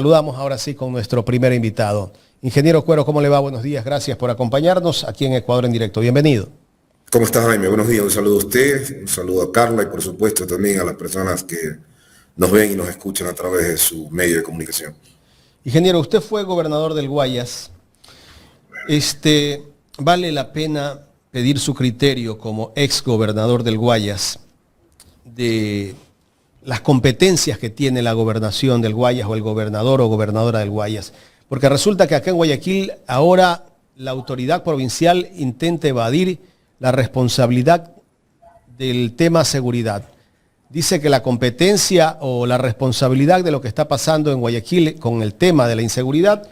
saludamos ahora sí con nuestro primer invitado. Ingeniero Cuero, ¿cómo le va? Buenos días, gracias por acompañarnos aquí en Ecuador en Directo. Bienvenido. ¿Cómo estás, Jaime? Buenos días, un saludo a usted, un saludo a Carla y por supuesto también a las personas que nos ven y nos escuchan a través de su medio de comunicación. Ingeniero, usted fue gobernador del Guayas. ¿Vale la pena pedir su criterio como ex gobernador del Guayas de las competencias que tiene la gobernación del Guayas o el gobernador o gobernadora del Guayas? Porque resulta que acá en Guayaquil ahora la autoridad provincial intenta evadir la responsabilidad del tema seguridad. Dice que la competencia o la responsabilidad de lo que está pasando en Guayaquil con el tema de la inseguridad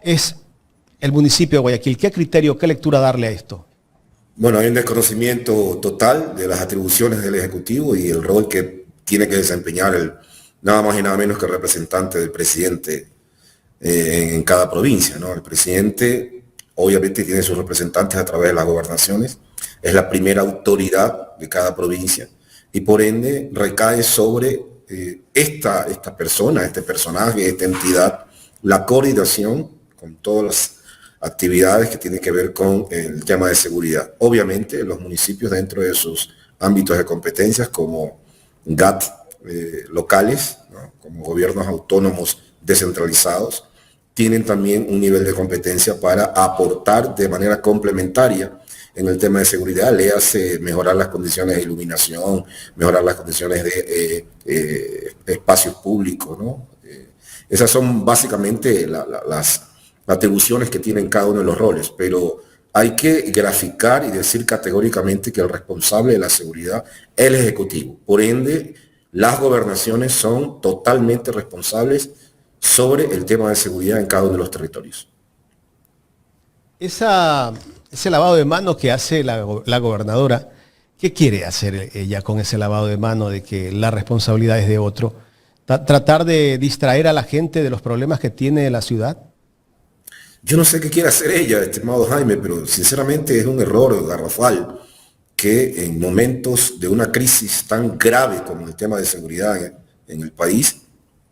es el municipio de Guayaquil. ¿Qué criterio, qué lectura darle a esto? Bueno, hay un desconocimiento total de las atribuciones del Ejecutivo y el rol que tiene que desempeñar nada más y nada menos que el representante del presidente en cada provincia, ¿no? El presidente obviamente tiene sus representantes a través de las gobernaciones, es la primera autoridad de cada provincia y por ende recae sobre esta persona, este personaje, esta entidad, la coordinación con todas las actividades que tienen que ver con el tema de seguridad. Obviamente los municipios dentro de sus ámbitos de competencias como GAT locales, ¿no? Como gobiernos autónomos descentralizados, tienen también un nivel de competencia para aportar de manera complementaria en el tema de seguridad, le hace mejorar las condiciones de iluminación, mejorar las condiciones de espacios públicos, ¿no? Esas son básicamente las atribuciones que tienen cada uno de los roles, pero hay que graficar y decir categóricamente que el responsable de la seguridad es el Ejecutivo. Por ende, las gobernaciones son totalmente responsables sobre el tema de seguridad en cada uno de los territorios. Ese lavado de manos que hace la gobernadora, ¿qué quiere hacer ella con ese lavado de manos de que la responsabilidad es de otro? ¿Tratar de distraer a la gente de los problemas que tiene la ciudad? Yo no sé qué quiere hacer ella, estimado Jaime, pero sinceramente es un error garrafal que en momentos de una crisis tan grave como el tema de seguridad en el país,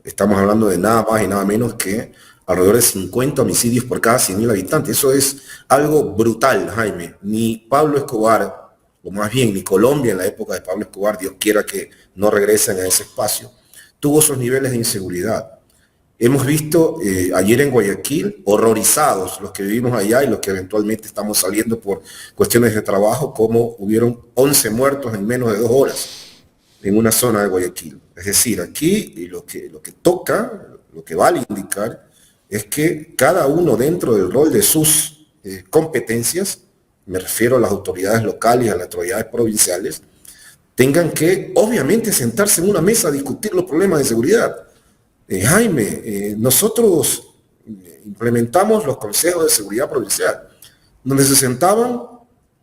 estamos hablando de nada más y nada menos que alrededor de 50 homicidios por cada 100.000 habitantes. Eso es algo brutal, Jaime. Ni Pablo Escobar, o más bien ni Colombia en la época de Pablo Escobar, Dios quiera que no regresen a ese espacio, tuvo esos niveles de inseguridad. Hemos visto ayer en Guayaquil, horrorizados los que vivimos allá y los que eventualmente estamos saliendo por cuestiones de trabajo, como hubieron 11 muertos en menos de 2 horas en una zona de Guayaquil. Es decir, aquí lo que toca, lo que vale indicar, es que cada uno dentro del rol de sus competencias, me refiero a las autoridades locales y a las autoridades provinciales, tengan que obviamente sentarse en una mesa a discutir los problemas de seguridad. Jaime, nosotros implementamos los consejos de seguridad provincial, donde se sentaban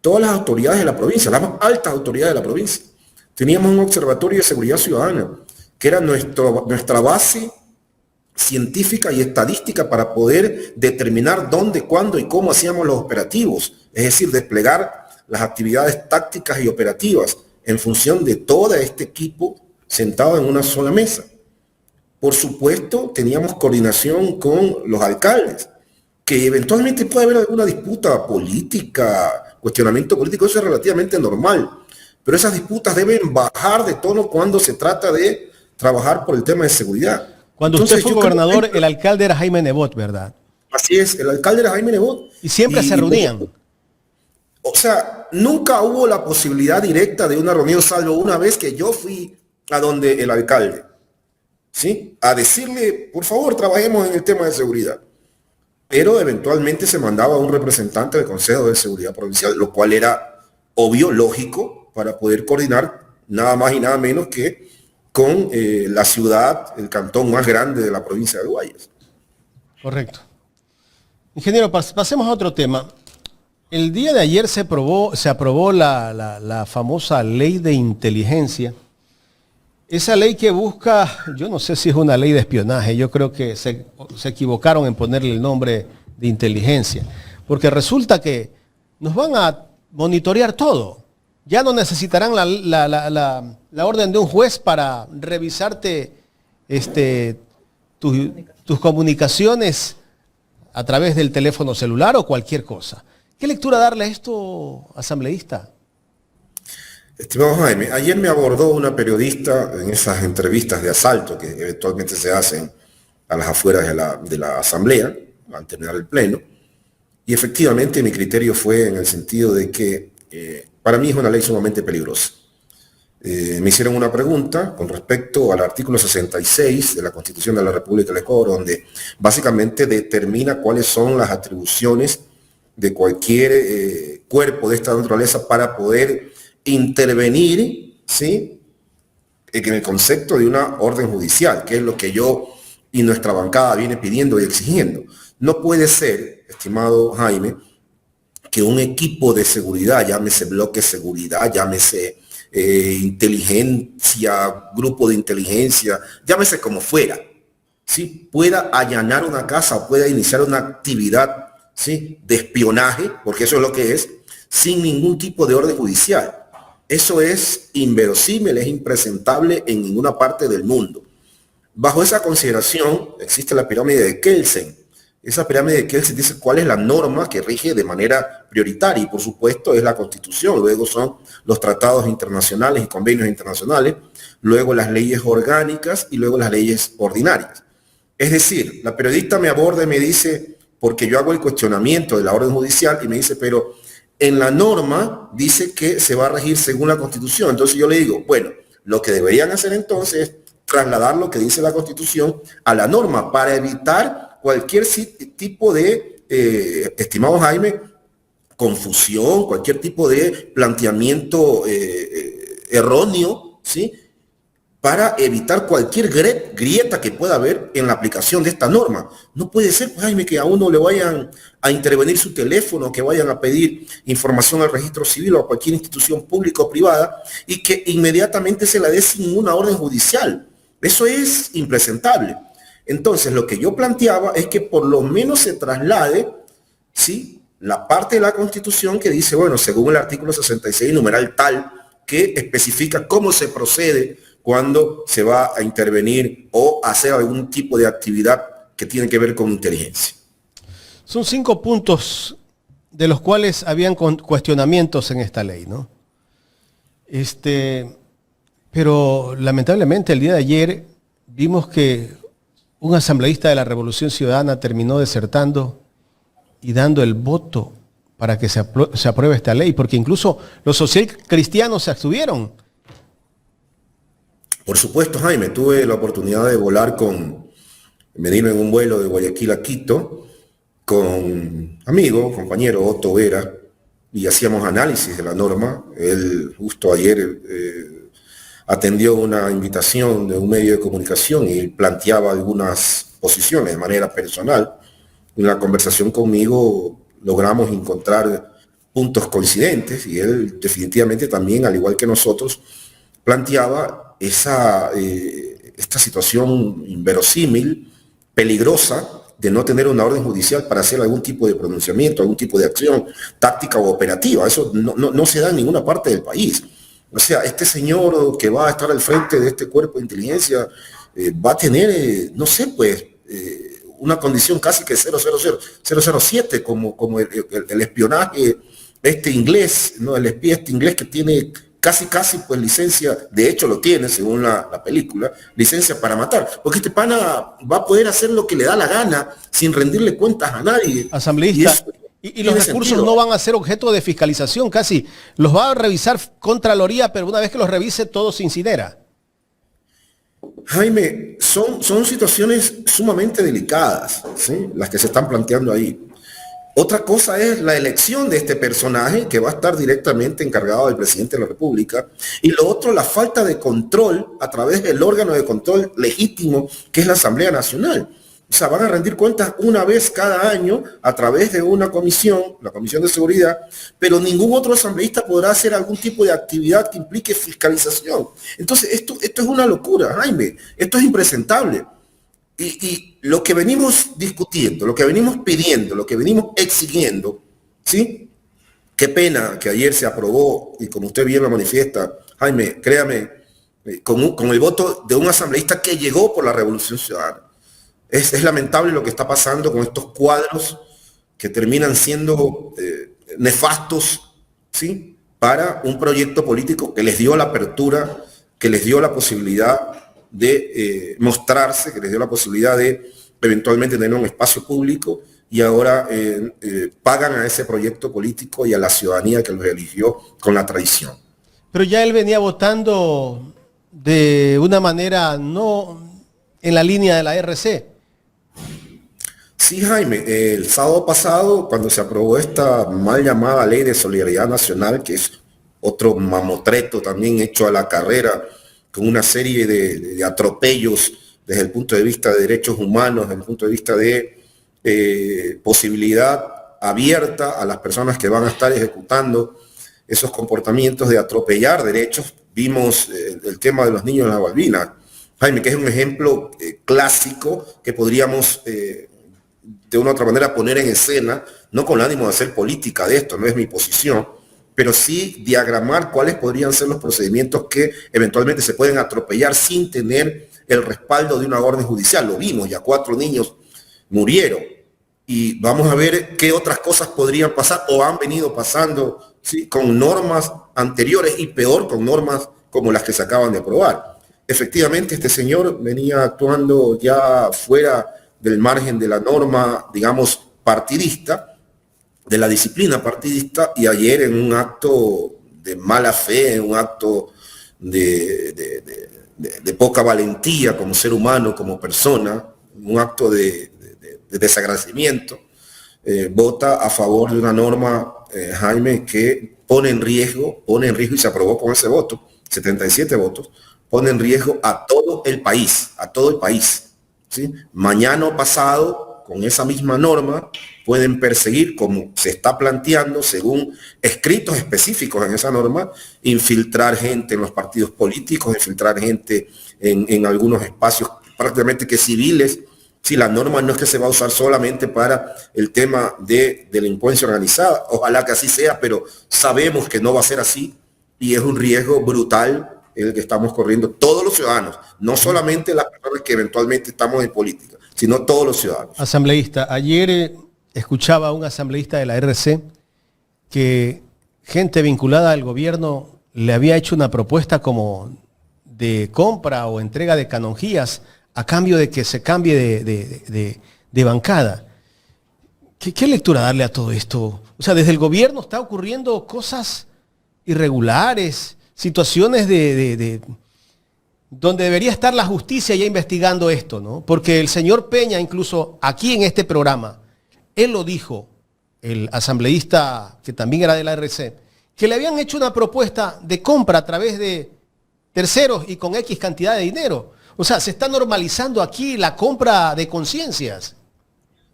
todas las autoridades de la provincia, las más altas autoridades de la provincia. Teníamos un observatorio de seguridad ciudadana, que era nuestra base científica y estadística para poder determinar dónde, cuándo y cómo hacíamos los operativos, es decir, desplegar las actividades tácticas y operativas en función de todo este equipo sentado en una sola mesa. Por supuesto, teníamos coordinación con los alcaldes, que eventualmente puede haber alguna disputa política, cuestionamiento político, eso es relativamente normal, pero esas disputas deben bajar de tono cuando se trata de trabajar por el tema de seguridad. Cuando entonces, usted fue gobernador, el alcalde era Jaime Nebot, ¿verdad? Así es, el alcalde era Jaime Nebot. Y siempre se reunían. O sea, nunca hubo la posibilidad directa de una reunión, salvo una vez que yo fui a donde el alcalde, ¿sí? A decirle, por favor, trabajemos en el tema de seguridad. Pero eventualmente se mandaba un representante del Consejo de Seguridad Provincial, lo cual era obvio, lógico, para poder coordinar nada más y nada menos que con la ciudad, el cantón más grande de la provincia de Guayas. Correcto. Ingeniero, pasemos a otro tema. El día de ayer se aprobó la famosa ley de inteligencia. Esa ley que busca, yo no sé si es una ley de espionaje, yo creo que se equivocaron en ponerle el nombre de inteligencia, porque resulta que nos van a monitorear todo. Ya no necesitarán la orden de un juez para revisarte tus tus comunicaciones a través del teléfono celular o cualquier cosa. ¿Qué lectura darle a esto, asambleísta? Estimado Jaime, ayer me abordó una periodista en esas entrevistas de asalto que eventualmente se hacen a las afueras de la asamblea, al terminar el pleno, y efectivamente mi criterio fue en el sentido de que para mí es una ley sumamente peligrosa. Me hicieron una pregunta con respecto al artículo 66 de la Constitución de la República del Ecuador, donde básicamente determina cuáles son las atribuciones de cualquier cuerpo de esta naturaleza para poder intervenir, ¿sí?, en el concepto de una orden judicial, que es lo que yo y nuestra bancada viene pidiendo y exigiendo. No puede ser, estimado Jaime, que un equipo de seguridad, llámese bloque de seguridad, llámese inteligencia, grupo de inteligencia, llámese como fuera, ¿sí?, pueda allanar una casa o pueda iniciar una actividad, ¿sí?, de espionaje, porque eso es lo que es, sin ningún tipo de orden judicial. Eso es inverosímil, es impresentable en ninguna parte del mundo. Bajo esa consideración existe la pirámide de Kelsen. Esa pirámide de Kelsen dice cuál es la norma que rige de manera prioritaria y por supuesto es la Constitución, luego son los tratados internacionales y convenios internacionales, luego las leyes orgánicas y luego las leyes ordinarias. Es decir, la periodista me aborda y me dice, porque yo hago el cuestionamiento de la orden judicial y me dice, pero en la norma dice que se va a regir según la Constitución. Entonces yo le digo, bueno, lo que deberían hacer entonces es trasladar lo que dice la Constitución a la norma para evitar cualquier tipo de, estimado Jaime, confusión, cualquier tipo de planteamiento erróneo, ¿sí?, para evitar cualquier grieta que pueda haber en la aplicación de esta norma. No puede ser, Jaime, que a uno le vayan a intervenir su teléfono, que vayan a pedir información al registro civil o a cualquier institución pública o privada y que inmediatamente se la dé sin una orden judicial. Eso es impresentable. Entonces, lo que yo planteaba es que por lo menos se traslade, ¿sí?, la parte de la Constitución que dice, bueno, según el artículo 66, numeral tal, que especifica cómo se procede cuando se va a intervenir o hacer algún tipo de actividad que tiene que ver con inteligencia. Son 5 puntos de los cuales habían cuestionamientos en esta ley, ¿no? Pero lamentablemente el día de ayer vimos que un asambleísta de la Revolución Ciudadana terminó desertando y dando el voto para que se apruebe esta ley, porque incluso los socialcristianos se abstuvieron. Por supuesto, Jaime, tuve la oportunidad de volar venirme en un vuelo de Guayaquil a Quito con amigo, compañero Otto Vera, y hacíamos análisis de la norma. Él justo ayer atendió una invitación de un medio de comunicación y planteaba algunas posiciones de manera personal. En la conversación conmigo logramos encontrar puntos coincidentes y él definitivamente también, al igual que nosotros, planteaba esta situación inverosímil, peligrosa, de no tener una orden judicial para hacer algún tipo de pronunciamiento, algún tipo de acción táctica o operativa. Eso no se da en ninguna parte del país. O sea, este señor que va a estar al frente de este cuerpo de inteligencia va a tener, no sé, pues, una condición casi que 007, como el espionaje inglés, ¿no? El espía inglés que tiene casi pues licencia, de hecho lo tiene según la película, licencia para matar, porque este pana va a poder hacer lo que le da la gana sin rendirle cuentas a nadie. Asambleísta, y los recursos no van a ser objeto de fiscalización casi, los va a revisar Contraloría, pero una vez que los revise todo se incinera. Jaime, son situaciones sumamente delicadas, ¿sí?, las que se están planteando ahí. Otra cosa es la elección de este personaje que va a estar directamente encargado del presidente de la República. Y lo otro, la falta de control a través del órgano de control legítimo que es la Asamblea Nacional. O sea, van a rendir cuentas una vez cada año a través de una comisión, la Comisión de Seguridad, pero ningún otro asambleísta podrá hacer algún tipo de actividad que implique fiscalización. Entonces, esto es una locura, Jaime. Esto es impresentable. Y lo que venimos discutiendo, lo que venimos pidiendo, lo que venimos exigiendo, ¿sí? Qué pena que ayer se aprobó, y como usted bien lo manifiesta, Jaime, créame, con el voto de un asambleísta que llegó por la Revolución Ciudadana. Es lamentable lo que está pasando con estos cuadros que terminan siendo nefastos, ¿sí?, para un proyecto político que les dio la apertura, que les dio la posibilidad de mostrarse, que les dio la posibilidad de eventualmente tener un espacio público, y ahora pagan a ese proyecto político y a la ciudadanía que los eligió con la traición. Pero ya él venía votando de una manera no en la línea de la RC. Sí, Jaime, el sábado pasado, cuando se aprobó esta mal llamada Ley de Solidaridad Nacional, que es otro mamotreto también hecho a la carrera, con una serie de atropellos desde el punto de vista de derechos humanos, desde el punto de vista de posibilidad abierta a las personas que van a estar ejecutando esos comportamientos de atropellar derechos. Vimos el tema de los niños en la Malvinas, Jaime, que es un ejemplo clásico que podríamos de una u otra manera poner en escena, no con el ánimo de hacer política de esto, no es mi posición, pero sí diagramar cuáles podrían ser los procedimientos que eventualmente se pueden atropellar sin tener el respaldo de una orden judicial. Lo vimos, ya 4 niños murieron, y vamos a ver qué otras cosas podrían pasar o han venido pasando, ¿sí?, con normas anteriores, y peor con normas como las que se acaban de aprobar. Efectivamente, este señor venía actuando ya fuera del margen de la norma, digamos, partidista, de la disciplina partidista, y ayer en un acto de mala fe, en un acto de poca valentía como ser humano, como persona, un acto de desagradecimiento, vota a favor de una norma, Jaime, que pone en riesgo, y se aprobó con ese voto, 77 votos, pone en riesgo a todo el país, ¿sí? Mañana o pasado, con esa misma norma, pueden perseguir, como se está planteando, según escritos específicos en esa norma, infiltrar gente en los partidos políticos, infiltrar gente en algunos espacios prácticamente que civiles. Si la norma no es que se va a usar solamente para el tema de delincuencia organizada, ojalá que así sea, pero sabemos que no va a ser así, y es un riesgo brutal el que estamos corriendo todos los ciudadanos, no solamente las personas que eventualmente estamos en política, sino todos los ciudadanos. Asambleísta, ayer escuchaba a un asambleísta de la RC que gente vinculada al gobierno le había hecho una propuesta como de compra o entrega de canonjías a cambio de que se cambie de bancada. ¿Qué lectura darle a todo esto? O sea, desde el gobierno está ocurriendo cosas irregulares, situaciones donde debería estar la justicia ya investigando esto, ¿no? Porque el señor Peña, incluso aquí en este programa, él lo dijo, el asambleísta que también era de la RC, que le habían hecho una propuesta de compra a través de terceros y con X cantidad de dinero. O sea, se está normalizando aquí la compra de conciencias.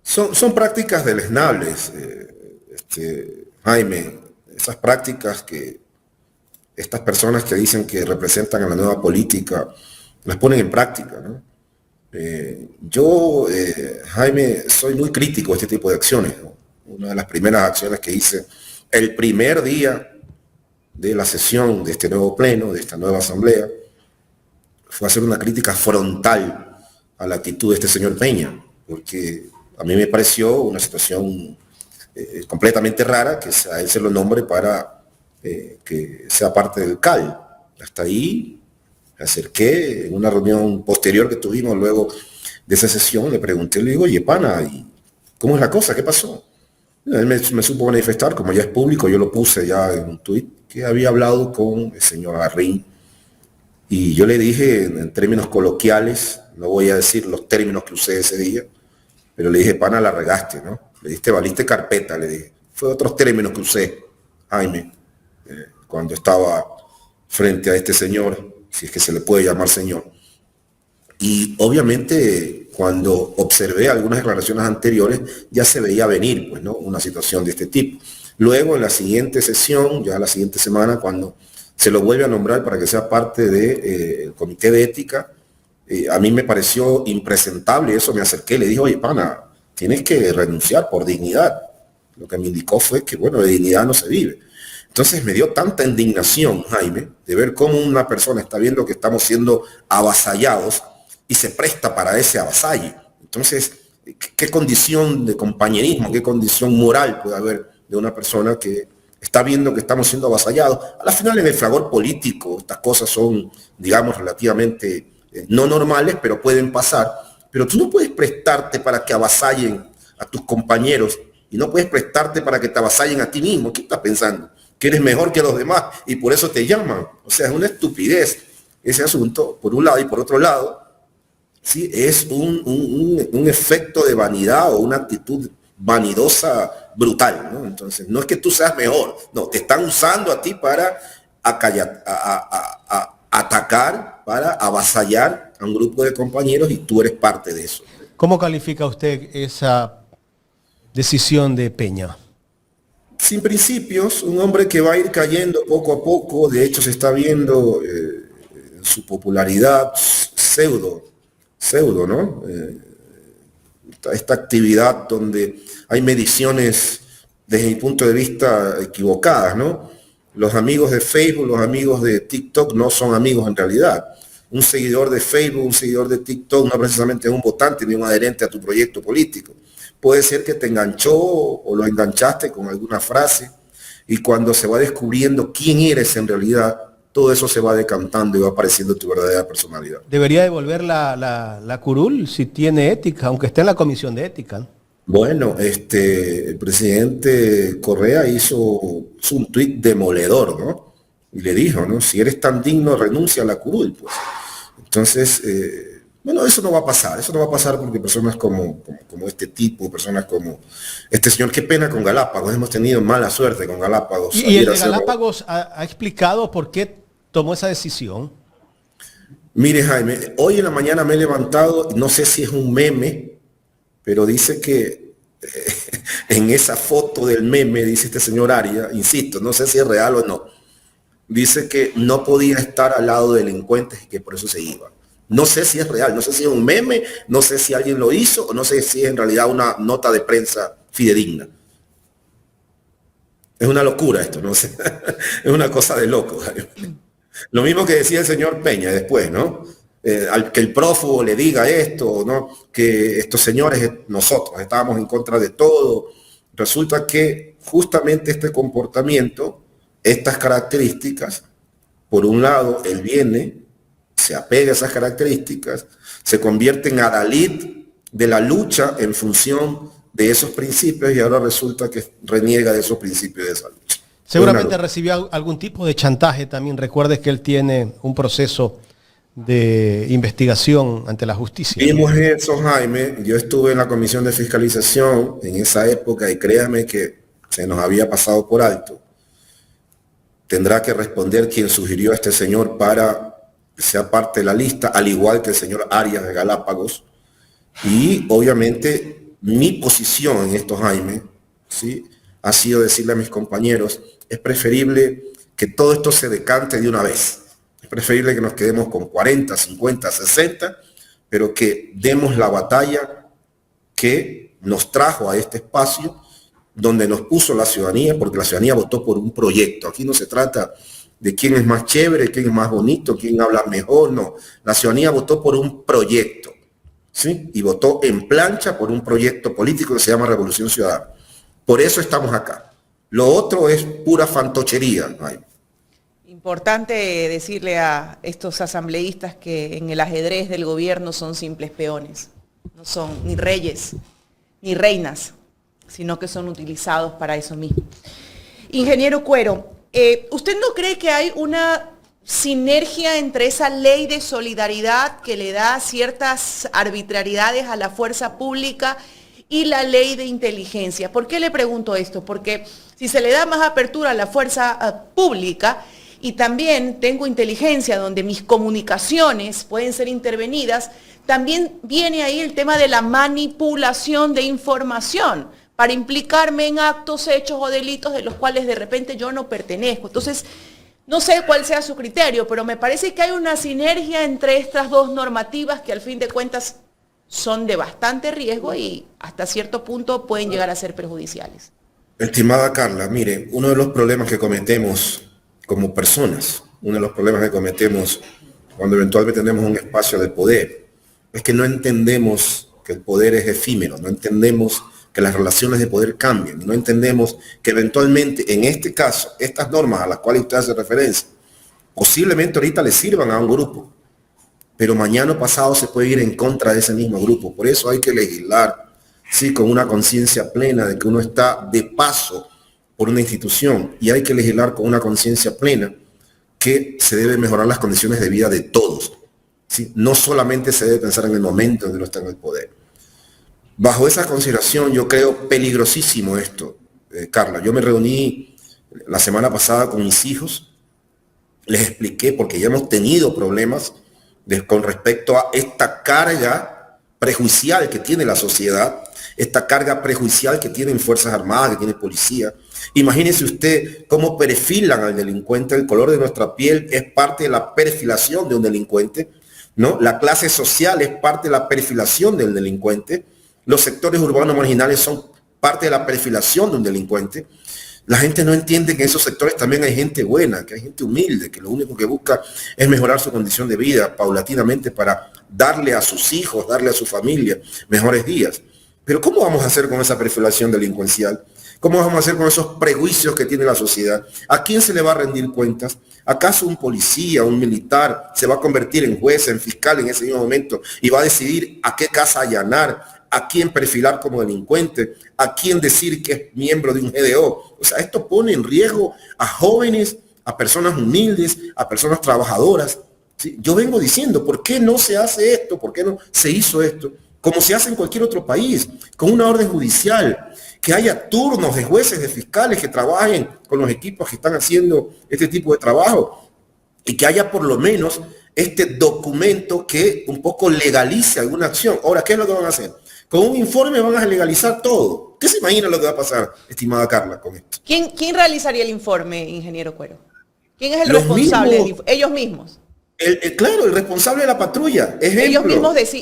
Son prácticas deleznables, Jaime, esas prácticas que estas personas que dicen que representan a la nueva política las ponen en práctica, ¿no? Yo, Jaime, soy muy crítico de este tipo de acciones, ¿no? Una de las primeras acciones que hice el primer día de la sesión de este nuevo pleno, de esta nueva asamblea, fue hacer una crítica frontal a la actitud de este señor Peña, porque a mí me pareció una situación completamente rara que a él se lo nombre para que sea parte del CAL. Hasta ahí me acerqué en una reunión posterior que tuvimos luego de esa sesión, le pregunté, le digo, oye, pana, ¿y cómo es la cosa? ¿Qué pasó? Él me supo manifestar, como ya es público, yo lo puse ya en un tuit, que había hablado con el señor Garrín, y yo le dije en términos coloquiales, no voy a decir los términos que usé ese día, pero le dije, pana, la regaste, ¿no? Le diste, valiste carpeta, le dije. Fue otros términos que usé, Jaime, cuando estaba frente a este señor, si es que se le puede llamar señor. Y obviamente cuando observé algunas declaraciones anteriores ya se veía venir, pues, ¿no?, una situación de este tipo. Luego en la siguiente sesión, ya la siguiente semana, cuando se lo vuelve a nombrar para que sea parte del comité de ética, a mí me pareció impresentable eso. Me acerqué, le dije, oye, pana, tienes que renunciar por dignidad. Lo que me indicó fue que, bueno, de dignidad no se vive. Entonces me dio tanta indignación, Jaime, de ver cómo una persona está viendo que estamos siendo avasallados y se presta para ese avasalle. Entonces, ¿qué condición de compañerismo, qué condición moral puede haber de una persona que está viendo que estamos siendo avasallados? A la final, en el fragor político, estas cosas son, digamos, relativamente no normales, pero pueden pasar. Pero tú no puedes prestarte para que avasallen a tus compañeros y no puedes prestarte para que te avasallen a ti mismo. ¿Qué estás pensando? Que eres mejor que los demás y por eso te llaman. O sea, es una estupidez ese asunto, por un lado, y por otro lado, ¿sí? Es un efecto de vanidad o una actitud vanidosa brutal, ¿no? Entonces, no es que tú seas mejor, no, te están usando a ti para atacar, para avasallar a un grupo de compañeros y tú eres parte de eso. ¿Cómo califica usted esa decisión de Peña? Sin principios, un hombre que va a ir cayendo poco a poco, de hecho se está viendo su popularidad pseudo, ¿no? Esta actividad donde hay mediciones desde mi punto de vista equivocadas, ¿no? Los amigos de Facebook, los amigos de TikTok no son amigos en realidad. Un seguidor de Facebook, un seguidor de TikTok no precisamente es un votante ni un adherente a tu proyecto político. Puede ser que te enganchó o lo enganchaste con alguna frase y cuando se va descubriendo quién eres en realidad, todo eso se va decantando y va apareciendo tu verdadera personalidad. ¿Debería devolver la curul si tiene ética, aunque esté en la comisión de ética? Bueno, el presidente Correa hizo un tuit demoledor, ¿no? Y le dijo, ¿no? Si eres tan digno, renuncia a la curul, pues. Entonces, bueno, eso no va a pasar porque personas como este tipo, personas como este señor, qué pena con Galápagos, hemos tenido mala suerte con Galápagos. ¿Y el de Galápagos ha explicado por qué tomó esa decisión? Mire, Jaime, hoy en la mañana me he levantado, no sé si es un meme, pero dice que en esa foto del meme, dice este señor Aria, insisto, no sé si es real o no, dice que no podía estar al lado de delincuentes y que por eso se iba. No sé si es real, no sé si es un meme, no sé si alguien lo hizo o no sé si es en realidad una nota de prensa fidedigna. Es una locura esto, no sé. Es una cosa de loco. Lo mismo que decía el señor Peña después, ¿no? Al que el prófugo le diga esto, ¿no? Que estos señores, nosotros estábamos en contra de todo. Resulta que justamente este comportamiento, estas características, por un lado, él viene, se apega a esas características, se convierte en adalid de la lucha en función de esos principios y ahora resulta que reniega de esos principios de esa lucha. Seguramente recibió algún tipo de chantaje también. Recuerdes que él tiene un proceso de investigación ante la justicia. Vimos eso, Jaime. Yo estuve en la comisión de fiscalización en esa época y créame que se nos había pasado por alto. Tendrá que responder quien sugirió a este señor para que sea parte de la lista, al igual que el señor Arias de Galápagos. Y obviamente mi posición en esto, Jaime, ¿sí?, ha sido decirle a mis compañeros, es preferible que todo esto se decante de una vez. Es preferible que nos quedemos con 40, 50, 60, pero que demos la batalla que nos trajo a este espacio donde nos puso la ciudadanía, porque la ciudadanía votó por un proyecto. Aquí no se trata de quién es más chévere, quién es más bonito, quién habla mejor, no. La ciudadanía votó por un proyecto, ¿sí? Y votó en plancha por un proyecto político que se llama Revolución Ciudadana. Por eso estamos acá. Lo otro es pura fantochería. Ay. Importante decirle a estos asambleístas que en el ajedrez del gobierno son simples peones. No son ni reyes, ni reinas, sino que son utilizados para eso mismo. Ingeniero Cuero, ¿usted no cree que hay una sinergia entre esa ley de solidaridad que le da ciertas arbitrariedades a la fuerza pública y la ley de inteligencia? ¿Por qué le pregunto esto? Porque si se le da más apertura a la fuerza pública y también tengo inteligencia donde mis comunicaciones pueden ser intervenidas, también viene ahí el tema de la manipulación de información para implicarme en actos, hechos o delitos de los cuales de repente yo no pertenezco. Entonces, no sé cuál sea su criterio, pero me parece que hay una sinergia entre estas dos normativas que al fin de cuentas son de bastante riesgo y hasta cierto punto pueden llegar a ser perjudiciales. Estimada Carla, mire, uno de los problemas que cometemos como personas, uno de los problemas que cometemos cuando eventualmente tenemos un espacio de poder, es que no entendemos que el poder es efímero, no entendemos que las relaciones de poder cambian, no entendemos que eventualmente, en este caso, estas normas a las cuales usted hace referencia, posiblemente ahorita le sirvan a un grupo, pero mañana o pasado se puede ir en contra de ese mismo grupo. Por eso hay que legislar, sí, con una conciencia plena de que uno está de paso por una institución, y hay que legislar con una conciencia plena que se deben mejorar las condiciones de vida de todos, ¿sí? No solamente se debe pensar en el momento en que uno está en el poder. Bajo esa consideración, yo creo peligrosísimo esto, Carla. Yo me reuní la semana pasada con mis hijos, les expliqué, porque ya hemos tenido problemas con respecto a esta carga prejuicial que tiene la sociedad, esta carga prejuicial que tienen Fuerzas Armadas, que tiene policía. Imagínese usted cómo perfilan al delincuente. El color de nuestra piel es parte de la perfilación de un delincuente, ¿no? La clase social es parte de la perfilación del delincuente. Los sectores urbanos marginales son parte de la perfilación de un delincuente. La gente no entiende que en esos sectores también hay gente buena, que hay gente humilde, que lo único que busca es mejorar su condición de vida paulatinamente para darle a sus hijos, darle a su familia mejores días. Pero ¿cómo vamos a hacer con esa perfilación delincuencial? ¿Cómo vamos a hacer con esos prejuicios que tiene la sociedad? ¿A quién se le va a rendir cuentas? ¿Acaso un policía, un militar se va a convertir en juez, en fiscal en ese mismo momento y va a decidir a qué casa allanar, a quién perfilar como delincuente, a quién decir que es miembro de un GDO? O sea, esto pone en riesgo a jóvenes, a personas humildes, a personas trabajadoras, ¿sí? Yo vengo diciendo, ¿por qué no se hace esto? ¿Por qué no se hizo esto? Como se hace en cualquier otro país, con una orden judicial, que haya turnos de jueces, de fiscales que trabajen con los equipos que están haciendo este tipo de trabajo, y que haya por lo menos este documento que un poco legalice alguna acción. Ahora, ¿qué es lo que van a hacer? Con un informe van a legalizar todo. ¿Qué se imagina lo que va a pasar, estimada Carla, con esto? ¿Quién realizaría el informe, ingeniero Cuero? ¿Quién es el responsable? Ellos mismos. Claro, el responsable de la patrulla. Ejemplo,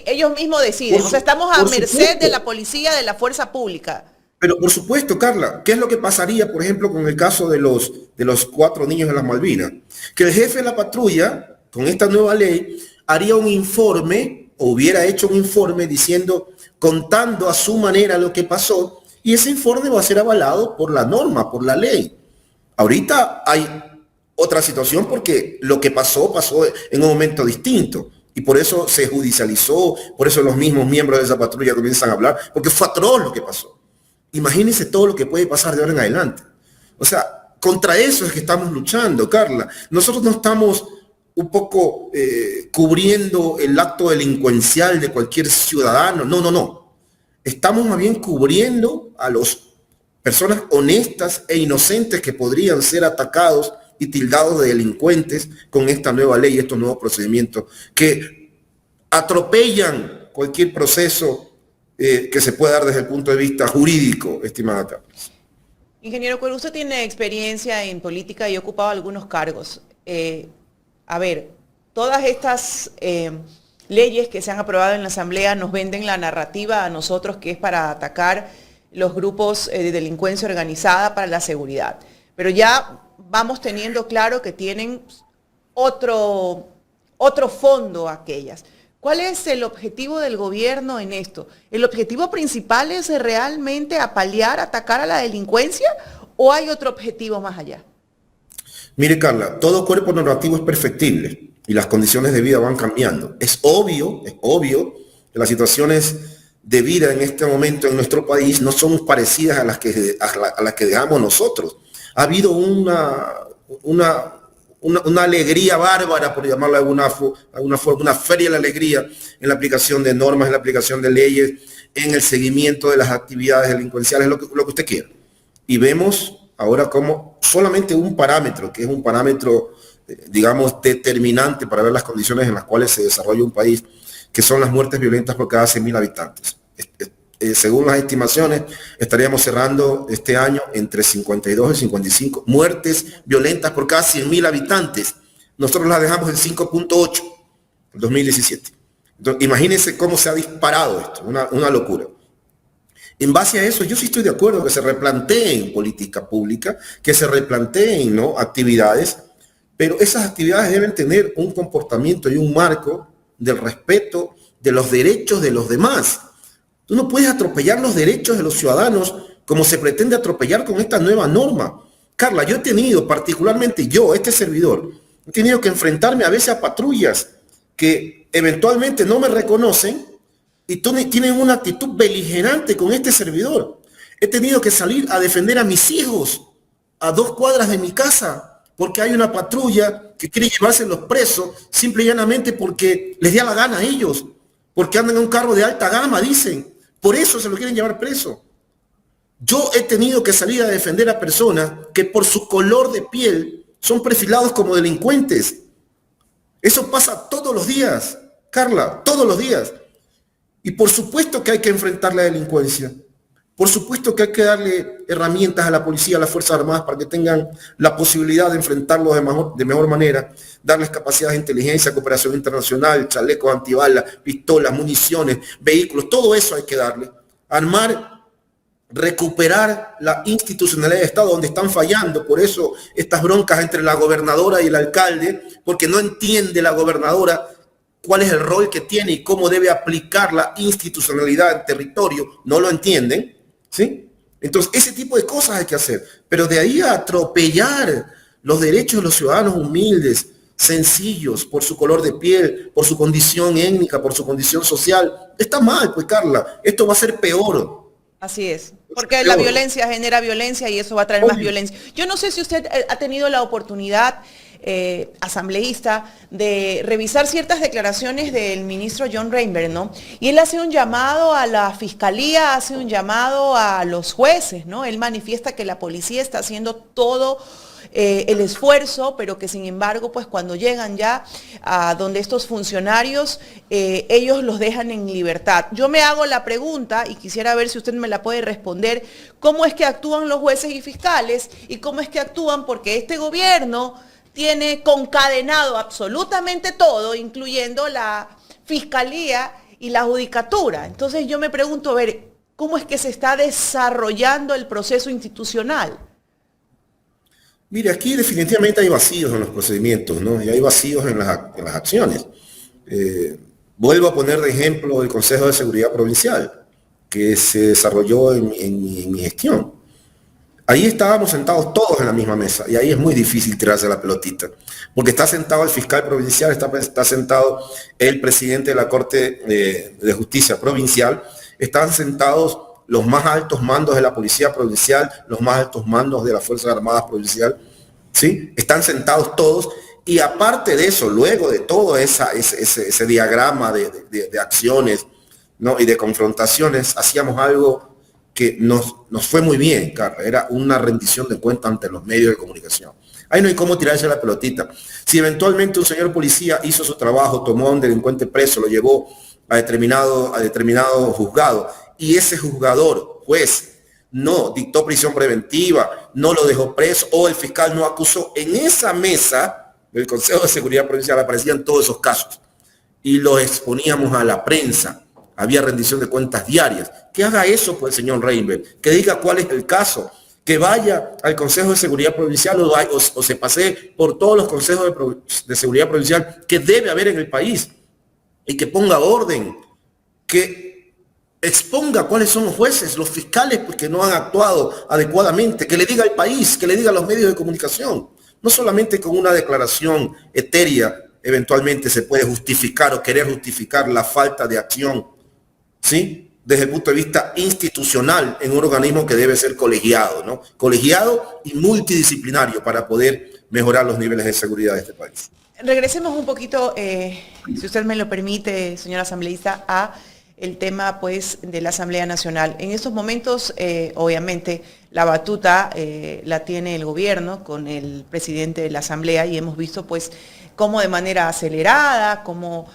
ellos mismos deciden. O sea, estamos a merced de la policía, de la fuerza pública. Pero por supuesto, Carla, ¿qué es lo que pasaría, por ejemplo, con el caso de los 4 niños de las Malvinas? Que el jefe de la patrulla, con esta nueva ley, haría un informe, o hubiera hecho un informe diciendo, contando a su manera lo que pasó, y ese informe va a ser avalado por la norma, por la ley. Ahorita hay otra situación porque lo que pasó en un momento distinto, y por eso se judicializó, por eso los mismos miembros de esa patrulla comienzan a hablar, porque fue atroz lo que pasó. Imagínense todo lo que puede pasar de ahora en adelante. O sea, contra eso es que estamos luchando, Carla. Nosotros no estamos un poco cubriendo el acto delincuencial de cualquier ciudadano. No. Estamos más bien cubriendo a las personas honestas e inocentes que podrían ser atacados y tildados de delincuentes con esta nueva ley, estos nuevos procedimientos que atropellan cualquier proceso que se puede dar desde el punto de vista jurídico, estimada Carlos. Ingeniero Cuero, usted tiene experiencia en política y ha ocupado algunos cargos. A ver, todas estas leyes que se han aprobado en la Asamblea nos venden la narrativa a nosotros que es para atacar los grupos de delincuencia organizada para la seguridad. Pero ya vamos teniendo claro que tienen otro fondo aquellas. ¿Cuál es el objetivo del gobierno en esto? ¿El objetivo principal es realmente apalear, atacar a la delincuencia o hay otro objetivo más allá? Mire, Carla, todo cuerpo normativo es perfectible y las condiciones de vida van cambiando. Es obvio que las situaciones de vida en este momento en nuestro país no son parecidas a las que dejamos nosotros. Ha habido una alegría bárbara, por llamarlo de alguna forma, una feria de la alegría en la aplicación de normas, en la aplicación de leyes, en el seguimiento de las actividades delincuenciales, lo que usted quiera. Y vemos ahora como solamente un parámetro, que es un parámetro, digamos, determinante para ver las condiciones en las cuales se desarrolla un país, que son las muertes violentas por cada 100.000 habitantes. Según las estimaciones, estaríamos cerrando este año entre 52 y 55 muertes violentas por cada 100.000 habitantes. Nosotros las dejamos en 5.8 en 2017. Entonces, imagínense cómo se ha disparado esto, una locura. En base a eso, yo sí estoy de acuerdo que se replanteen política pública, que se replanteen, ¿no?, actividades, pero esas actividades deben tener un comportamiento y un marco del respeto de los derechos de los demás. Tú no puedes atropellar los derechos de los ciudadanos como se pretende atropellar con esta nueva norma. Carla, yo he tenido, particularmente yo, este servidor, he tenido que enfrentarme a veces a patrullas que eventualmente no me reconocen y tienen una actitud beligerante con este servidor. He tenido que salir a defender a mis hijos a 2 cuadras de mi casa porque hay una patrulla que quiere llevarse los presos simple y llanamente porque les da la gana a ellos, porque andan en un carro de alta gama, dicen. Por eso se lo quieren llevar preso. Yo he tenido que salir a defender a personas que por su color de piel son perfilados como delincuentes. Eso pasa todos los días, Carla, todos los días. Y por supuesto que hay que enfrentar la delincuencia. Por supuesto que hay que darle herramientas a la policía, a las Fuerzas Armadas para que tengan la posibilidad de enfrentarlos de mejor manera, darles capacidades de inteligencia, cooperación internacional, chalecos antibalas, pistolas, municiones, vehículos, todo eso hay que darle. Armar, recuperar la institucionalidad del Estado donde están fallando. Por eso estas broncas entre la gobernadora y el alcalde, porque no entiende la gobernadora cuál es el rol que tiene y cómo debe aplicar la institucionalidad en territorio, no lo entienden. ¿Sí? Entonces, ese tipo de cosas hay que hacer. Pero de ahí a atropellar los derechos de los ciudadanos humildes, sencillos, por su color de piel, por su condición étnica, por su condición social, está mal, pues, Carla. Esto va a ser peor. Así es, porque la violencia genera violencia y eso va a traer más violencia. Yo no sé si usted ha tenido la oportunidad, asambleísta, de revisar ciertas declaraciones del ministro John Reinberg, ¿no? Y él hace un llamado a la fiscalía, hace un llamado a los jueces, ¿no? Él manifiesta que la policía está haciendo todo el esfuerzo, pero que sin embargo, pues cuando llegan ya a donde estos funcionarios, ellos los dejan en libertad. Yo me hago la pregunta y quisiera ver si usted me la puede responder, ¿cómo es que actúan los jueces y fiscales y cómo es que actúan? Porque este gobierno tiene concadenado absolutamente todo, incluyendo la fiscalía y la judicatura. Entonces yo me pregunto, a ver, ¿cómo es que se está desarrollando el proceso institucional? Mire, aquí definitivamente hay vacíos en los procedimientos, ¿no? Y hay vacíos en las acciones. Vuelvo a poner de ejemplo el Consejo de Seguridad Provincial, que se desarrolló en mi gestión. Ahí estábamos sentados todos en la misma mesa y ahí es muy difícil tirarse la pelotita, porque está sentado el fiscal provincial, está sentado el presidente de la Corte de Justicia Provincial, están sentados los más altos mandos de la Policía Provincial, los más altos mandos de las Fuerzas Armadas Provincial, ¿sí? Están sentados todos y aparte de eso, luego de todo ese diagrama de acciones, ¿no? Y de confrontaciones, hacíamos algo que nos fue muy bien, Carla, era una rendición de cuentas ante los medios de comunicación. Ahí no hay cómo tirarse la pelotita. Si eventualmente un señor policía hizo su trabajo, tomó a un delincuente preso, lo llevó a determinado juzgado, y ese juzgador, juez, no dictó prisión preventiva, no lo dejó preso, o el fiscal no acusó, en esa mesa del Consejo de Seguridad Provincial aparecían todos esos casos, y los exponíamos a la prensa. Había rendición de cuentas diarias. Que haga eso, pues, el señor Reinberg, que diga cuál es el caso, que vaya al Consejo de Seguridad Provincial o se pasee por todos los consejos de seguridad provincial que debe haber en el país y que ponga orden, que exponga cuáles son los jueces, los fiscales porque no han actuado adecuadamente, que le diga al país, que le diga a los medios de comunicación. No solamente con una declaración etérea eventualmente se puede justificar o querer justificar la falta de acción, ¿sí? Desde el punto de vista institucional en un organismo que debe ser colegiado, ¿no? Colegiado y multidisciplinario para poder mejorar los niveles de seguridad de este país. Regresemos un poquito, si usted me lo permite, señor asambleísta, a el tema, pues, de la Asamblea Nacional. En estos momentos, obviamente, la batuta la tiene el gobierno con el presidente de la Asamblea y hemos visto, pues, cómo de manera acelerada, cómo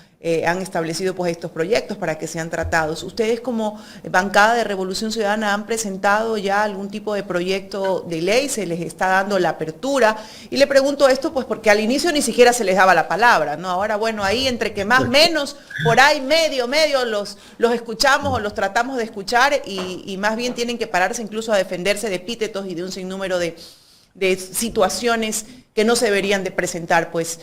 han establecido pues estos proyectos para que sean tratados. ¿Ustedes como bancada de Revolución Ciudadana han presentado ya algún tipo de proyecto de ley? ¿Se les está dando la apertura? Y le pregunto esto pues porque al inicio ni siquiera se les daba la palabra, ¿no? Ahora, bueno, ahí entre que más menos, por ahí medio los escuchamos o los tratamos de escuchar y más bien tienen que pararse incluso a defenderse de epítetos y de un sinnúmero de situaciones que no se deberían de presentar, pues,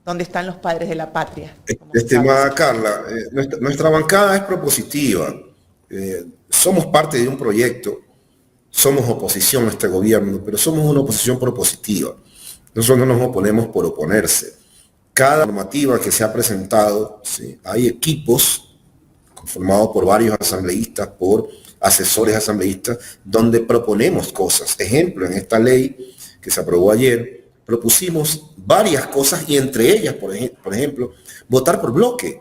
¿Dónde están los padres de la patria? Estimada Carla, nuestra bancada es propositiva. Somos parte de un proyecto, somos oposición a este gobierno, pero somos una oposición propositiva. Nosotros no nos oponemos por oponerse. Cada normativa que se ha presentado, ¿sí? Hay equipos conformados por varios asambleístas, por asesores asambleístas, donde proponemos cosas. Ejemplo, en esta ley que se aprobó ayer, propusimos varias cosas y entre ellas, por ejemplo, votar por bloque.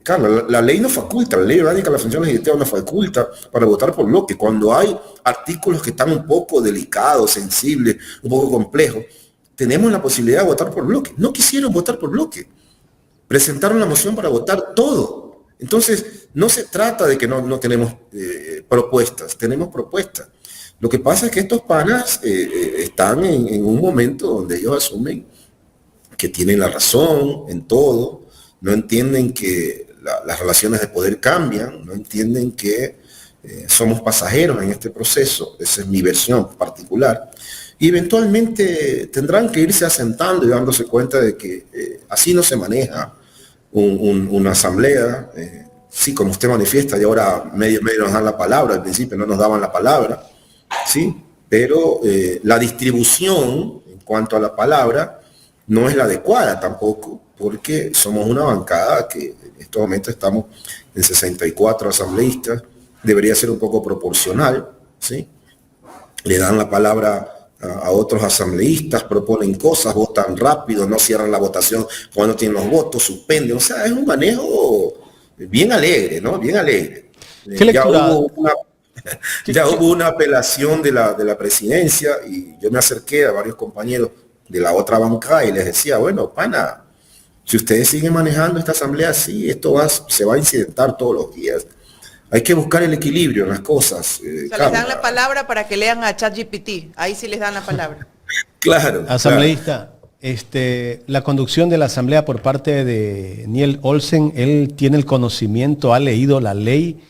Carla, la ley nos faculta, la ley orgánica de la función legislativa nos faculta para votar por bloque. Cuando hay artículos que están un poco delicados, sensibles, un poco complejos, tenemos la posibilidad de votar por bloque. No quisieron votar por bloque. Presentaron la moción para votar todo. Entonces, no se trata de que no tenemos propuestas, tenemos propuestas. Lo que pasa es que estos panas están en un momento donde ellos asumen que tienen la razón en todo, no entienden que las relaciones de poder cambian, no entienden que somos pasajeros en este proceso, esa es mi versión particular, y eventualmente tendrán que irse asentando y dándose cuenta de que así no se maneja una asamblea. Sí, como usted manifiesta, y ahora medio nos dan la palabra, al principio no nos daban la palabra, sí, pero la distribución en cuanto a la palabra no es la adecuada tampoco, porque somos una bancada que en estos momentos estamos en 64 asambleístas, debería ser un poco proporcional, ¿sí? Le dan la palabra a otros asambleístas, proponen cosas, votan rápido, no cierran la votación cuando tienen los votos, suspenden, o sea, es un manejo bien alegre, ¿no? Bien alegre. ¿Qué lectura? Ya hubo una apelación de la presidencia y yo me acerqué a varios compañeros de la otra bancada y les decía, bueno, pana, si ustedes siguen manejando esta asamblea así, se va a incidentar todos los días. Hay que buscar el equilibrio en las cosas. O sea, les dan la palabra para que lean a ChatGPT. Ahí sí les dan la palabra. Claro. Asambleísta, claro. La conducción de la asamblea por parte de Niel Olsen, él tiene el conocimiento, ha leído la ley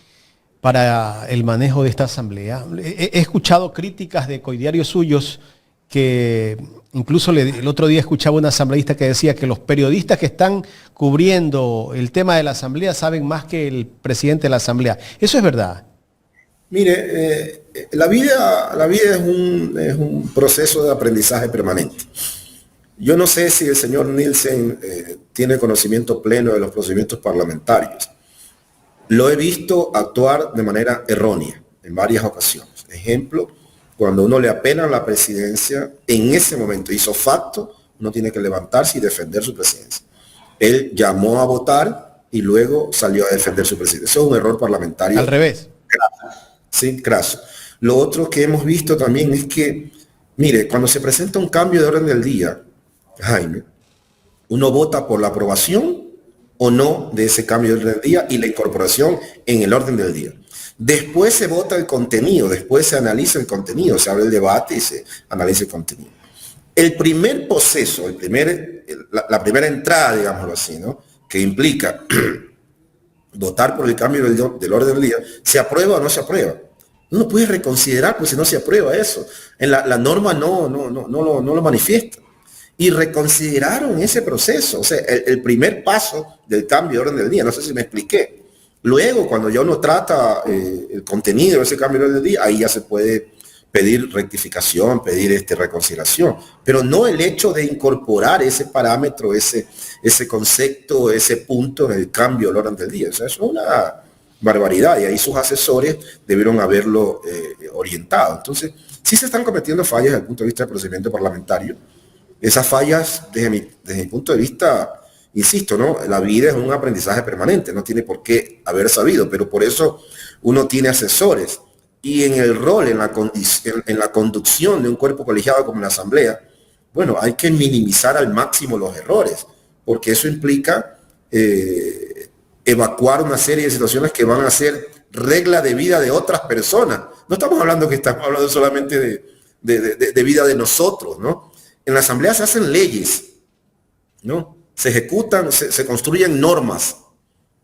para el manejo de esta asamblea. He escuchado críticas de coidiarios suyos que incluso el otro día escuchaba un asambleísta que decía que los periodistas que están cubriendo el tema de la asamblea saben más que el presidente de la asamblea. ¿Eso es verdad? Mire, la vida es un proceso de aprendizaje permanente. Yo no sé si el señor Nielsen tiene conocimiento pleno de los procedimientos parlamentarios. Lo he visto actuar de manera errónea en varias ocasiones. Ejemplo, cuando uno le apena a la presidencia, en ese momento hizo facto, uno tiene que levantarse y defender su presidencia. Él llamó a votar y luego salió a defender su presidencia. Eso es un error parlamentario. Al revés. Sí, craso. Lo otro que hemos visto también es que, mire, cuando se presenta un cambio de orden del día, Jaime, uno vota por la aprobación o no de ese cambio de orden del día y la incorporación en el orden del día. Después se vota el contenido, después se analiza el contenido, se abre el debate y se analiza el contenido. El primer proceso, la primera entrada, digámoslo así, ¿no? Que implica votar por el cambio del orden del día, ¿se aprueba o no se aprueba? Uno puede reconsiderar, pues si no se aprueba eso. En la norma no lo manifiesta. Y reconsideraron ese proceso, o sea, el primer paso del cambio de orden del día, no sé si me expliqué. Luego, cuando ya uno trata el contenido de ese cambio de orden del día, ahí ya se puede pedir rectificación, pedir reconsideración, pero no el hecho de incorporar ese parámetro, ese concepto, ese punto en el cambio del orden del día. O sea, es una barbaridad y ahí sus asesores debieron haberlo orientado. Entonces, sí se están cometiendo fallas desde el punto de vista del procedimiento parlamentario. Esas fallas, desde mi punto de vista, insisto, ¿no? La vida es un aprendizaje permanente, no tiene por qué haber sabido, pero por eso uno tiene asesores. Y en el rol, en la conducción de un cuerpo colegiado como la Asamblea, bueno, hay que minimizar al máximo los errores, porque eso implica evacuar una serie de situaciones que van a ser regla de vida de otras personas. No estamos hablando solamente de vida de nosotros, ¿no? En la Asamblea se hacen leyes, ¿no? Se ejecutan, se construyen normas,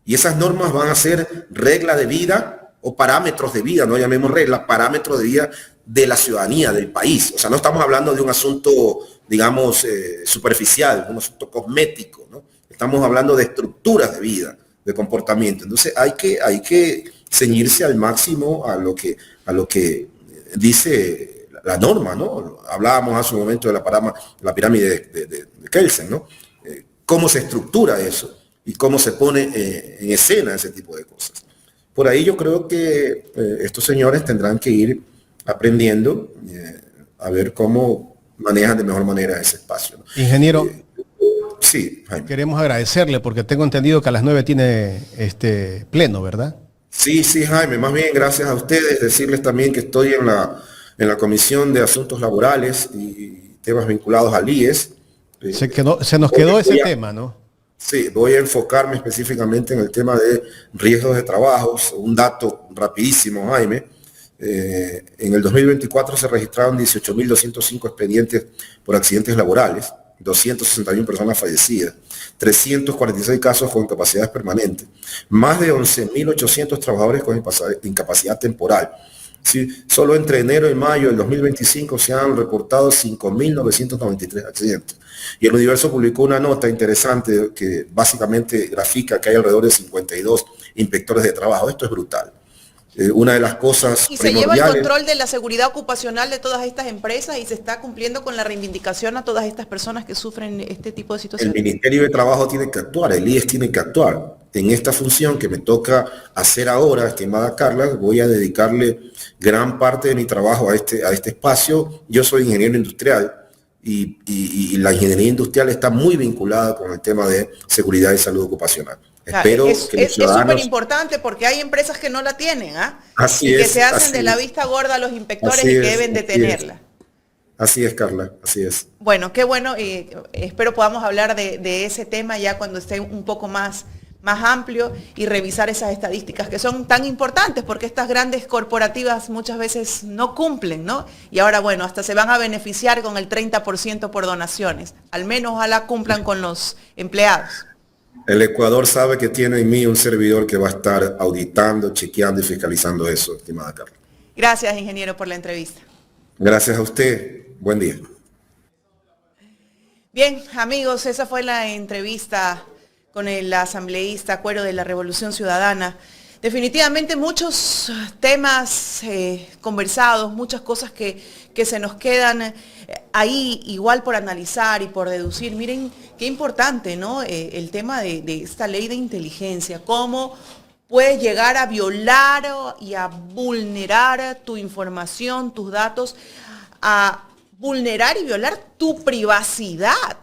y esas normas van a ser regla de vida o parámetros de vida, no llamemos reglas, parámetros de vida de la ciudadanía, del país. O sea, no estamos hablando de un asunto, digamos, superficial, un asunto cosmético, ¿no? Estamos hablando de estructuras de vida, de comportamiento. Entonces hay que ceñirse al máximo a lo que dice la norma, ¿no? Hablábamos hace un momento de la pirámide de Kelsen, ¿no? Cómo se estructura eso y cómo se pone en escena ese tipo de cosas. Por ahí yo creo que estos señores tendrán que ir aprendiendo a ver cómo manejan de mejor manera ese espacio, ¿no? Ingeniero, sí, Jaime. queremos agradecerle porque tengo entendido que a las 9 tiene pleno, ¿verdad? Sí, Jaime, más bien gracias a ustedes, decirles también que estoy en la Comisión de Asuntos Laborales y temas vinculados al IES. Se nos quedó ese tema, ¿no? Sí, voy a enfocarme específicamente en el tema de riesgos de trabajo. Un dato rapidísimo, Jaime. En el 2024 se registraron 18.205 expedientes por accidentes laborales, 261 personas fallecidas, 346 casos con incapacidades permanentes, más de 11.800 trabajadores con incapacidad temporal. Sí, solo entre enero y mayo del 2025 se han reportado 5.993 accidentes. Y el Universo publicó una nota interesante que básicamente grafica que hay alrededor de 52 inspectores de trabajo. Esto es brutal. Una de las cosas y se lleva el control de la seguridad ocupacional de todas estas empresas y se está cumpliendo con la reivindicación a todas estas personas que sufren este tipo de situaciones. El Ministerio de Trabajo tiene que actuar, el IES tiene que actuar. En esta función que me toca hacer ahora, estimada Carla, voy a dedicarle gran parte de mi trabajo a este espacio. Yo soy ingeniero industrial y la ingeniería industrial está muy vinculada con el tema de seguridad y salud ocupacional. Espero que los ciudadanos... Es súper importante porque hay empresas que no la tienen, ¿ah? Así y que es, se hacen de la vista gorda a los inspectores y que deben de tenerla. Así es, Carla, así es. Bueno, qué bueno, espero podamos hablar de ese tema ya cuando esté un poco más amplio y revisar esas estadísticas que son tan importantes porque estas grandes corporativas muchas veces no cumplen, ¿no? Y ahora, bueno, hasta se van a beneficiar con el 30% por donaciones. Al menos ojalá cumplan con los empleados. El Ecuador sabe que tiene en mí un servidor que va a estar auditando, chequeando y fiscalizando eso, estimada Carla. Gracias, ingeniero, por la entrevista. Gracias a usted. Buen día. Bien, amigos, esa fue la entrevista con el asambleísta Cuero de la Revolución Ciudadana. Definitivamente muchos temas conversados, muchas cosas que se nos quedan ahí igual por analizar y por deducir. Miren qué importante, ¿no? El tema de esta ley de inteligencia, cómo puedes llegar a violar y a vulnerar tu información, tus datos, a vulnerar y violar tu privacidad.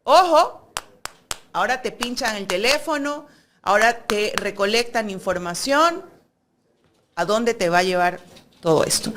Ojo, ahora te pinchan el teléfono, ahora te recolectan información. ¿A dónde te va a llevar todo esto?